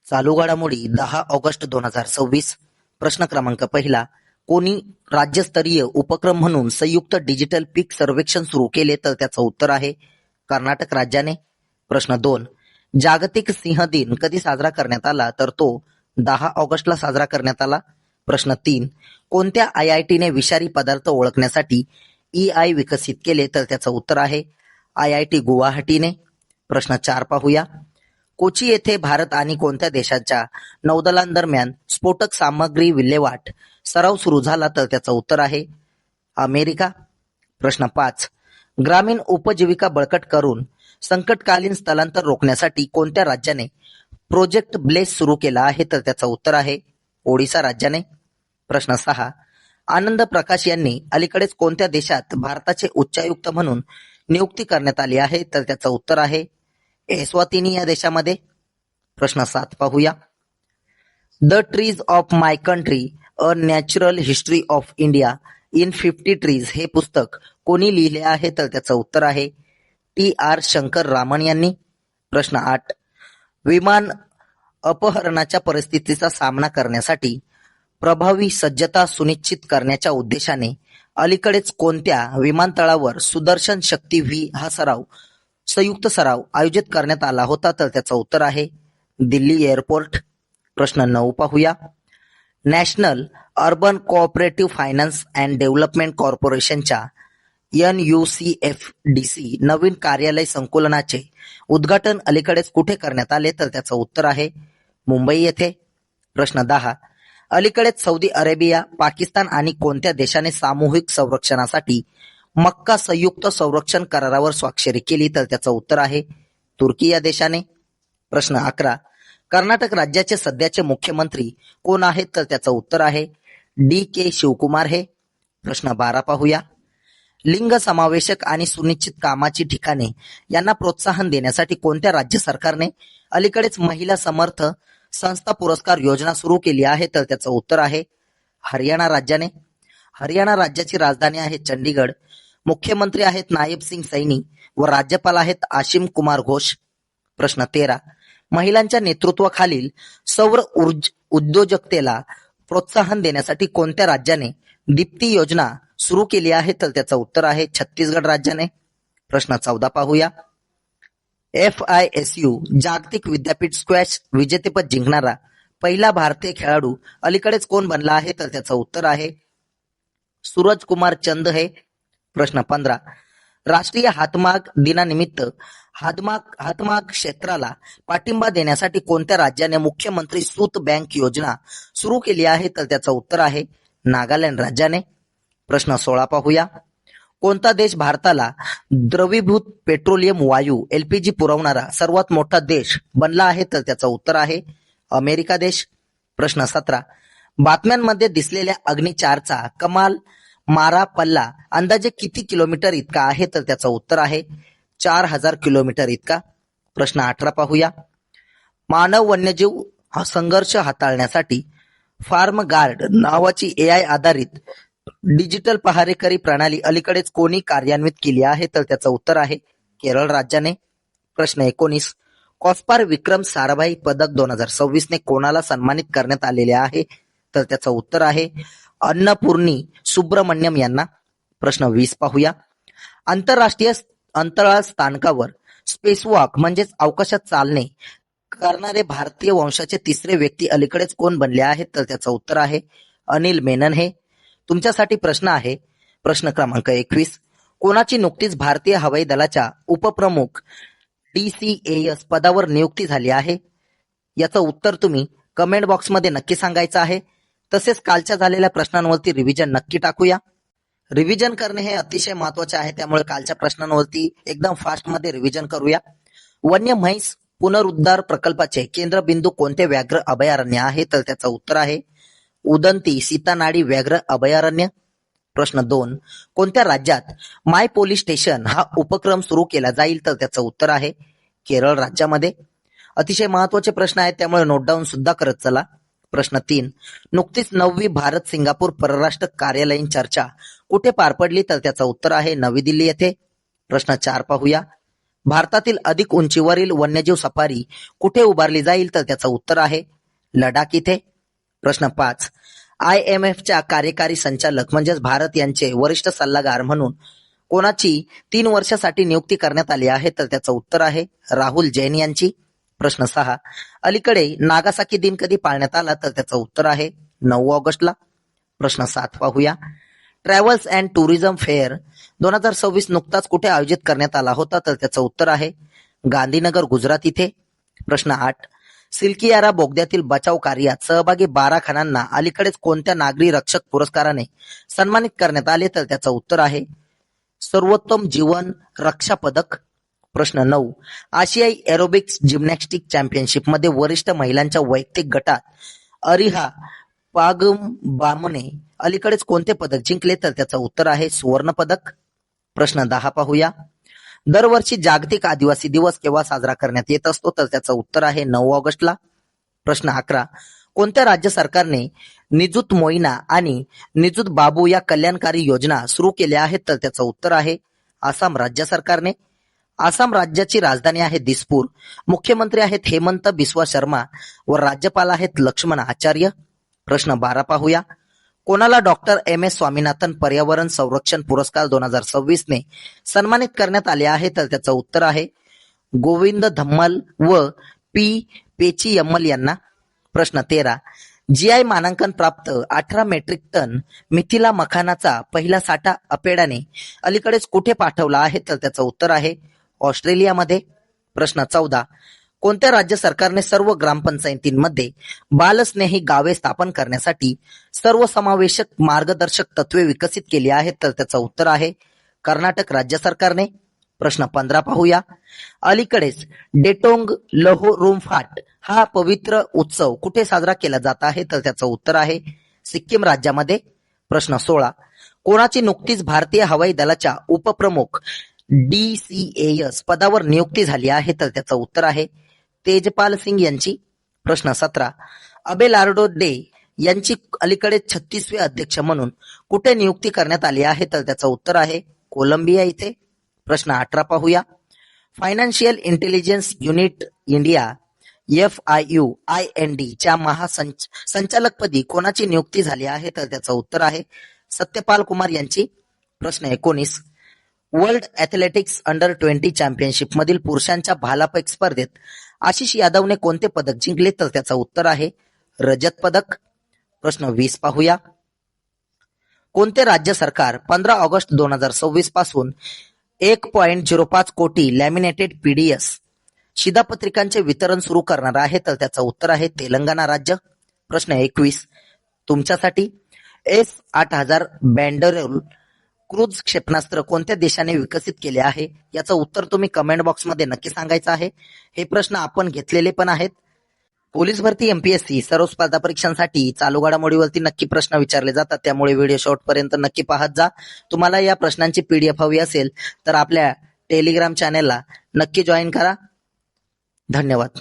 चालू घडामोडी 10 ऑगस्ट 2026. प्रश्न क्रमांक पहिला. कोणी राज्यस्तरीय उपक्रम म्हणून संयुक्त डिजिटल पीक सर्वेक्षण सुरू केले? तर त्याचं उत्तर आहे कर्नाटक राज्याने. प्रश्न 2. जागतिक सिंह दिन कधी साजरा करण्यात आला? तर तो 10 ऑगस्टला साजरा करण्यात आला. प्रश्न 3. कोणत्या IITने विषारी पदार्थ ओळखण्यासाठी EI विकसित केले? तर त्याचं उत्तर आहे IIT गुवाहाटीने. प्रश्न 4 पाहूया. कोची येथे भारत आणि कोणत्या देशाच्या नौदलांदरम्यान स्फोटक सामग्री विल्हेवाट सराव सुरू झाला? तर त्याचं उत्तर आहे अमेरिका. प्रश्न 5. ग्रामीण उपजीविका बळकट करून संकटकालीन स्थलांतर रोखण्यासाठी कोणत्या राज्याने प्रोजेक्ट ब्लेस सुरू केला आहे? तर त्याचं उत्तर आहे ओडिसा राज्याने. प्रश्न 6. आनंद प्रकाश यांनी अलीकडेच कोणत्या देशात भारताचे उच्चायुक्त म्हणून नियुक्ती करण्यात आली आहे? तर त्याचं उत्तर आहे एस्वातिनी या देशामध्ये. प्रश्न 7 पाहूया. The trees of my country a natural history of India in 50 trees हे पुस्तक कोणी लिहिले आहे? तर त्याचं उत्तर आहे TR शंकर रामन यांनी. प्रश्न 8. विमान अपहरणाच्या परिस्थितीचा सामना करण्यासाठी प्रभावी सज्जता सुनिश्चित करण्याच्या उद्देशाने अलीकडेच कोणत्या विमानतळावर सुदर्शन शक्ती V हा संयुक्त सराव आयोजित करण्यात आला होता? तर त्याचं उत्तर आहे दिल्ली एअरपोर्ट. प्रश्न 9 पाहूया. National urban cooperative finance and development कॉर्पोरेशनच्या NUCFDC नवीन कार्यालय संकुलनाचे उद्घाटन अलीकडेच कुठे करण्यात आले? तर त्याचं उत्तर आहे मुंबई येथे. प्रश्न 10. अलीकडेच सौदी अरेबिया, पाकिस्तान आणि कोणत्या देशाने सामूहिक संरक्षणासाठी मक्का संयुक्त संरक्षण करारावर स्वाक्षरी केली? तर त्याचं उत्तर आहे तुर्की या देशाने. प्रश्न 11. कर्नाटक राज्याचे सध्याचे मुख्यमंत्री कोण आहेत? तर त्याचं उत्तर आहे DK शिवकुमार हे. प्रश्न 12 पाहूया. लिंग समावेशक आणि सुनिश्चित कामाची ठिकाणे यांना प्रोत्साहन देण्यासाठी कोणत्या राज्य सरकारने अलीकडेच महिला समर्थ संस्था पुरस्कार योजना सुरू केली आहे? तर त्याचं उत्तर आहे हरियाणा राज्याने. हरियाणा राज्याची राजधानी आहे चंडीगड. मुख्यमंत्री आहेत नायब सिंग सैनी व राज्यपाल आहेत आशिम कुमार घोष. प्रश्न 13. महिलांच्या नेतृत्वाखालील सौर उद्योजकतेला प्रोत्साहन देण्यासाठी कोणत्या राज्याने दीप्ती योजना सुरू केली आहे? तर त्याचं उत्तर आहे छत्तीसगड राज्याने. प्रश्न 14 पाहूया. FISU जागतिक विद्यापीठ स्क्वॅश विजेतेपद जिंकणारा पहिला भारतीय खेळाडू अलीकडेच कोण बनला आहे? तर त्याचं उत्तर आहे सूरज कुमार चंद हे. प्रश्न 15. राष्ट्रीय हातमाग दिनानिमित्त हातमाग क्षेत्राला पाठिंबा देण्यासाठी कोणत्या राज्याने मुख्यमंत्री सूत बँक योजना सुरू केली आहे? तर त्याचं उत्तर आहे नागालँड राज्याने. प्रश्न 16 पाहूया. कोणता देश भारताला द्रवीभूत पेट्रोलियम वायू LPG पुरवणारा सर्वात मोठा देश बनला आहे? तर त्याचं उत्तर आहे अमेरिका देश. प्रश्न 17. बातम्यांमध्ये दिसलेल्या अग्नी 4चा कमाल मारा पल्ला अंदाजे किती किलोमीटर इतका आहे? तर त्याचं उत्तर आहे 4000 किलोमीटर इतका. प्रश्न 18 पाहूया. मानव वन्यजीव हा संघर्ष हाताळण्यासाठी फार्म गार्ड नावाची AI आधारित डिजिटल पहारेकरी प्रणाली अलीकडेच कोणी कार्यान्वित केली आहे? तर त्याचं उत्तर आहे केरळ राज्याने. प्रश्न 19. कॉस्पार विक्रम साराभाई पदक 2026 ने कोणाला सन्मानित करण्यात आलेले आहे? तर त्याचं उत्तर आहे अन्नपूर्णी सुब्रमण्यम यांना. प्रश्न 20 पाहूया. आंतरराष्ट्रीय अंतराळ स्थानकावर स्पेसवॉक म्हणजेच अवकाशात चालणे करणारे भारतीय वंशाचे तिसरे व्यक्ती अलीकडेच कोण बनले आहेत? तर त्याचं उत्तर आहे अनिल मेनन हे. तुमच्यासाठी प्रश्न आहे प्रश्न क्रमांक 21. कोणाची नुकतीच भारतीय हवाई दलाच्या उपप्रमुख DCAS पदावर नियुक्ती झाली आहे? याचं उत्तर तुम्ही कमेंट बॉक्समध्ये नक्की सांगायचं आहे. तसेच कालच्या झालेल्या प्रश्नांवरती रिव्हिजन नक्की टाकूया. रिव्हिजन करणे हे अतिशय महत्वाचे आहे, त्यामुळे कालच्या प्रश्नांवरती एकदम फास्टमध्ये रिव्हिजन करूया. वन्य म्हैस पुनरुद्धार प्रकल्पाचे केंद्रबिंदू कोणते व्याघ्र अभयारण्य आहे? तर त्याचं उत्तर आहे उदंती सीतानाडी व्याघ्र अभयारण्य. प्रश्न 2. कोणत्या राज्यात माय पोलीस स्टेशन हा उपक्रम सुरू केला जाईल? तर त्याचं उत्तर आहे केरळ राज्यामध्ये. अतिशय महत्वाचे प्रश्न आहेत, त्यामुळे नोट डाऊन सुद्धा करत चला. प्रश्न 3. नुकतीच 9वी भारत सिंगापूर परराष्ट्र कार्यालयीन चर्चा कुठे पार पडली? तर त्याचं उत्तर आहे नवी दिल्ली येथे. प्रश्न 4 पाहूया. भारतातील अधिक उंचीवरील वन्यजीव सफारी कुठे उभारली जाईल तर त्याचं उत्तर आहे लडाख इथे. प्रश्न 5. IMFच्या कार्यकारी संचालक म्हणजेच भारत यांचे वरिष्ठ सल्लागार म्हणून कोणाची 3 वर्षासाठी नियुक्ती करण्यात आली आहे तर त्याचं उत्तर आहे राहुल जैन यांची. प्रश्न 6. अलीकडे नागासाकी दिन कधी पाळण्यात आला तर त्याचं उत्तर आहे 9 ऑगस्टला. प्रश्न 7 पाहूया. ट्रॅव्हल्स अँड टुरिझम फेअर 2026 नुकताच कुठे आयोजित करण्यात आला होता तर त्याचं उत्तर आहे गांधीनगर गुजरात इथे. प्रश्न 8. सिल्कियारा बोगद्यातील बचाव कार्यात सहभागी 12 खानांना अलीकडेच कोणत्या नागरी रक्षक पुरस्काराने सन्मानित करण्यात आले तर त्याचं उत्तर आहे सर्वोत्तम जीवन रक्षा पदक. प्रश्न 9. आशियाई एरोबिक्स जिम्नॅस्टिक चॅम्पियनशिपमध्ये वरिष्ठ महिलांच्या वैयक्तिक गटात अरिहा पागंबामने अलीकडेच कोणते पदक जिंकले तर त्याचं उत्तर आहे सुवर्ण पदक. प्रश्न 10 पाहूया. दरवर्षी जागतिक आदिवासी दिवस केव्हा साजरा करण्यात येत असतो तर त्याचं उत्तर आहे 9 ऑगस्टला. प्रश्न 11. कोणत्या राज्य सरकारने निजुत मोइना आणि निजुत बाबू या कल्याणकारी योजना सुरू केल्या आहेत तर त्याचं उत्तर आहे आसाम राज्य सरकारने. आसाम राज्याची राजधानी आहे दिसपूर. मुख्यमंत्री आहेत हेमंत बिस्वा शर्मा व राज्यपाल आहेत लक्ष्मण आचार्य. प्रश्न 12 पाहूया. कोणाला डॉक्टर MS स्वामीनाथन पर्यावरण संरक्षण पुरस्कार 2026 ने सन्मानित करण्यात आले आहे तर त्याचं उत्तर आहे गोविंद धम्मल व P पेचीयम्मल यांना. प्रश्न 13. GI मानांकन प्राप्त 18 मेट्रिक टन मिथिला मखानाचा पहिला साठा अपेडाने अलीकडेच कुठे पाठवला आहे तर त्याचं उत्तर आहे ऑस्ट्रेलियामध्ये. प्रश्न 14. कोणत्या राज्य सरकारने सर्व ग्रामपंचायतींमध्ये बालस्नेही गावे स्थापन करण्यासाठी सर्वसमावेशक मार्गदर्शक तत्वे विकसित केली आहेत तर त्याचं उत्तर आहे कर्नाटक राज्य सरकारने. प्रश्न 15 पाहूया. अलीकडेच डेटोंग लोहोरुमफाट हा पवित्र उत्सव कुठे साजरा केला जात आहे तर त्याचं उत्तर आहे सिक्कीम राज्यामध्ये. प्रश्न 16. कोणाची नुकतीच भारतीय हवाई दलाच्या उपप्रमुख DCAS पदावर नियुक्ती झाली आहे तर त्याचं उत्तर आहे तेजपाल सिंग यांची. प्रश्न 17. अबेलार्डो डे यांची अलीकडे 36वे अध्यक्ष म्हणून कुठे नियुक्ती करण्यात आली आहे तर त्याचं उत्तर आहे कोलंबिया इथे. प्रश्न 18 पाहूया. Financial intelligence unit India FIUIND च्या महासंचालकपदी कोणाची नियुक्ती झाली आहे तर त्याचं उत्तर आहे सत्यपाल कुमार यांची. प्रश्न 19. वर्ल्ड ॲथलेटिक्स अंडर-20 चॅम्पियनशिप मधील पुरुषांच्या भालाफेक स्पर्धेत आशिष यादवने कोणते पदक जिंकले तर त्याचं उत्तर आहे रजत पदक. प्रश्न 20 पाहूया. कोणते राज्य सरकार 15 ऑगस्ट 2026 पासून 1.05 कोटी लॅमिनेटेड PDS शिधापत्रिकांचे वितरण सुरू करणार आहे तर त्याचं उत्तर आहे तेलंगणा राज्य. प्रश्न 21 तुमच्यासाठी. S-8000 बॅन्डरोल क्रूझ क्षेपणास्त्र कोणत्या देशाने विकसित केले आहे याचं उत्तर तुम्ही कमेंट बॉक्समध्ये नक्की सांगायचं आहे. हे प्रश्न आपण घेतलेले पण आहेत. पोलीस भरती MPSC सर्व स्पर्धा परीक्षांसाठी चालू घडामोडीवरती नक्की प्रश्न विचारले जातात, त्यामुळे व्हिडिओ शेवटपर्यंत नक्की पाहत जा. तुम्हाला या प्रश्नांची PDF हवी असेल तर आपल्या टेलिग्राम चॅनेलला नक्की जॉईन करा. धन्यवाद.